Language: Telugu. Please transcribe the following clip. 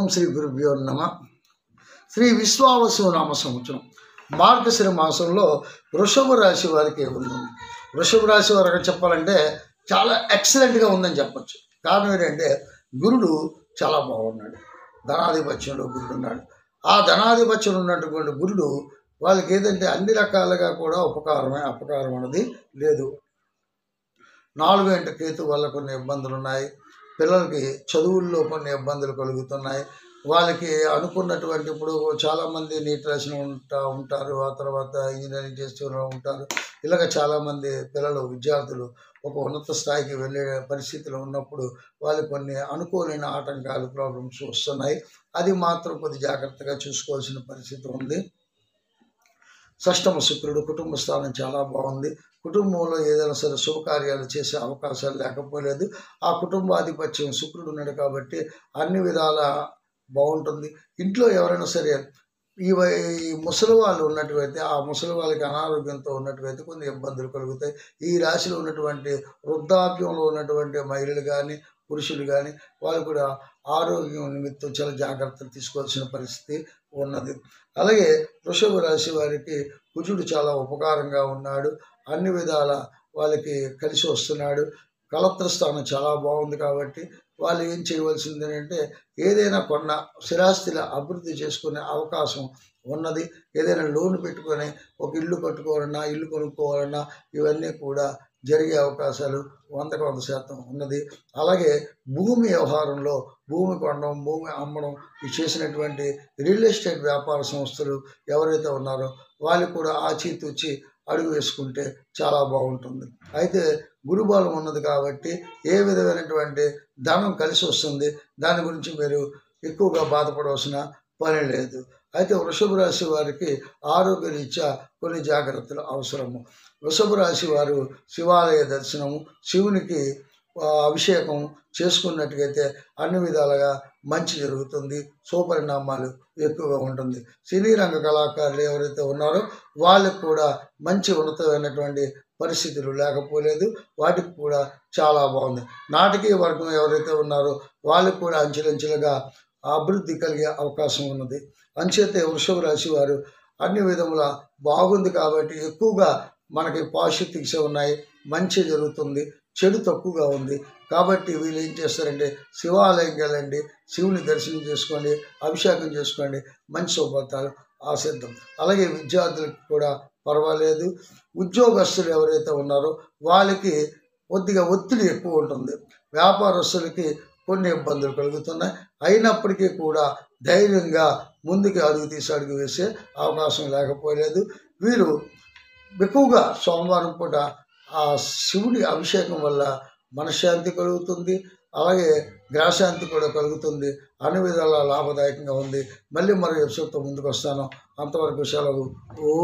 ఓం శ్రీ గురుభ్యో నమ. శ్రీ విశ్వావసు నామ సంవత్సరం మార్గశిర మాసంలో వృషభ రాశి వారికి ఉంది. వృషభ రాశి వారికి చెప్పాలంటే చాలా ఎక్సలెంట్గా ఉందని చెప్పచ్చు. కారణం ఏంటంటే గురుడు చాలా బాగున్నాడు, ధనాధిపత్యంలో గురుడు ఉన్నాడు. ఆ ధనాధిపత్యం ఉన్నటువంటి గురుడు వాళ్ళకి ఏదంటే అన్ని రకాలుగా కూడా అపకారం అనేది లేదు. 4 గంట కేతు వల్ల కొన్ని ఇబ్బందులు ఉన్నాయి. పిల్లలకి చదువుల్లో కొన్ని ఇబ్బందులు కలుగుతున్నాయి. వాళ్ళకి అనుకున్నటువంటి ఇప్పుడు చాలామంది నీట్ రాసిన ఉంటారు, ఆ తర్వాత ఇంజనీరింగ్ చేస్తూ ఉంటారు. ఇలాగ చాలామంది పిల్లలు విద్యార్థులు ఒక ఉన్నత స్థాయికి వెళ్ళే పరిస్థితిలో ఉన్నప్పుడు వాళ్ళకి కొన్ని అనుకోలేని ఆటంకాలు ప్రాబ్లమ్స్ వస్తున్నాయి. అది మాత్రం కొద్ది జాగ్రత్తగా చూసుకోవాల్సిన పరిస్థితి ఉంది. షష్టమ శుక్రుడు కుటుంబ స్థానం చాలా బాగుంది. కుటుంబంలో ఏదైనా సరే శుభకార్యాలు చేసే అవకాశాలు లేకపోలేదు. ఆ కుటుంబాధిపత్యం శుక్రుడు ఉన్నాడు కాబట్టి అన్ని విధాల బాగుంటుంది. ఇంట్లో ఎవరైనా సరే ఈ ముసలి వాళ్ళు ఉన్నట్టువైతే ఆ ముసలి వాళ్ళకి అనారోగ్యంతో ఉన్నట్టువైతే కొన్ని ఇబ్బందులు కలుగుతాయి. ఈ రాశిలో ఉన్నటువంటి వృద్ధాప్యంలో ఉన్నటువంటి మహిళలు కానీ పురుషులు కానీ వాళ్ళు కూడా ఆరోగ్యం నిమిత్తం చాలా జాగ్రత్తలు తీసుకోవాల్సిన పరిస్థితి ఉన్నది. అలాగే వృషభ రాశి వారికి కుజుడు చాలా ఉపకారంగా ఉన్నాడు. అన్ని విధాల వాళ్ళకి కలిసి వస్తున్నాడు. కలత్ర స్థానం చాలా బాగుంది కాబట్టి వాళ్ళు ఏం చేయవలసింది అంటే ఏదైనా కొన్న స్థిరాస్తిల అభివృద్ధి చేసుకునే అవకాశం ఉన్నది. ఏదైనా లోన్ పెట్టుకొని ఒక ఇల్లు కట్టుకోవాలన్నా ఇల్లు కొనుక్కోవాలన్నా ఇవన్నీ కూడా జరిగే అవకాశాలు 100% ఉన్నది. అలాగే భూమి వ్యవహారంలో భూమి కొనడం భూమి అమ్మడం చేసినటువంటి రియల్ ఎస్టేట్ వ్యాపార సంస్థలు ఎవరైతే ఉన్నారో వాళ్ళు కూడా ఆచితూచి అడుగు వేసుకుంటే చాలా బాగుంటుంది. అయితే గురుబలం ఉన్నది కాబట్టి ఏ విధమైనటువంటి ధనం కలిసి వస్తుంది. దాని గురించి మీరు ఎక్కువగా బాధపడవలసిన పని లేదు. అయితే వృషభ రాశి వారికి ఆరోగ్య రీత్యా కొన్ని జాగ్రత్తలు అవసరము. వృషభ రాశి వారు శివాలయ దర్శనము, శివునికి అభిషేకం చేసుకున్నట్టుగైతే అన్ని విధాలుగా మంచి జరుగుతుంది. సుపరిణామాలు ఎక్కువగా ఉంటుంది. సినీ రంగ కళాకారులు ఎవరైతే ఉన్నారో వాళ్ళకు కూడా మంచి ఉన్నతమైనటువంటి పరిస్థితులు లేకపోలేదు. వాటికి కూడా చాలా బాగుంది. నాటకీయ వర్గం ఎవరైతే ఉన్నారో వాళ్ళకు కూడా అంచెలంచెలుగా అభివృద్ధి కలిగే అవకాశం ఉన్నది. అంచేతే వృషభ రాశి వారు అన్ని విధముల బాగుంది కాబట్టి ఎక్కువగా మనకి పాజిటివ్స్ ఉన్నాయి, మంచి జరుగుతుంది, చెడు తక్కువగా ఉంది. కాబట్టి వీళ్ళు ఏం చేస్తారంటే శివాలయం వెళ్ళండి, శివుని దర్శనం చేసుకోండి, అభిషేకం చేసుకోండి, మంచి శుభఫలితాలు ఆశిద్దాం. అలాగే విద్యార్థులకు కూడా పర్వాలేదు. ఉద్యోగస్తులు ఎవరైతే ఉన్నారో వాళ్ళకి కొద్దిగా ఒత్తిడి ఎక్కువ ఉంటుంది. వ్యాపారస్తులకి కొన్ని ఇబ్బందులు కలుగుతున్నాయి. అయినప్పటికీ కూడా ధైర్యంగా ముందుకు అడుగు వేసే అవకాశం లేకపోలేదు. వీరు ఎక్కువగా సోమవారం పూట ఆ శివుడి అభిషేకం వల్ల మనశ్శాంతి కలుగుతుంది. అలాగే గ్రహశాంతి కూడా కలుగుతుంది. అన్ని విధాలా లాభదాయకంగా ఉంది. మళ్ళీ మరో ఎపిసోడ్తో ముందుకు వస్తాను. అంతవరకు సెలవు. ఓ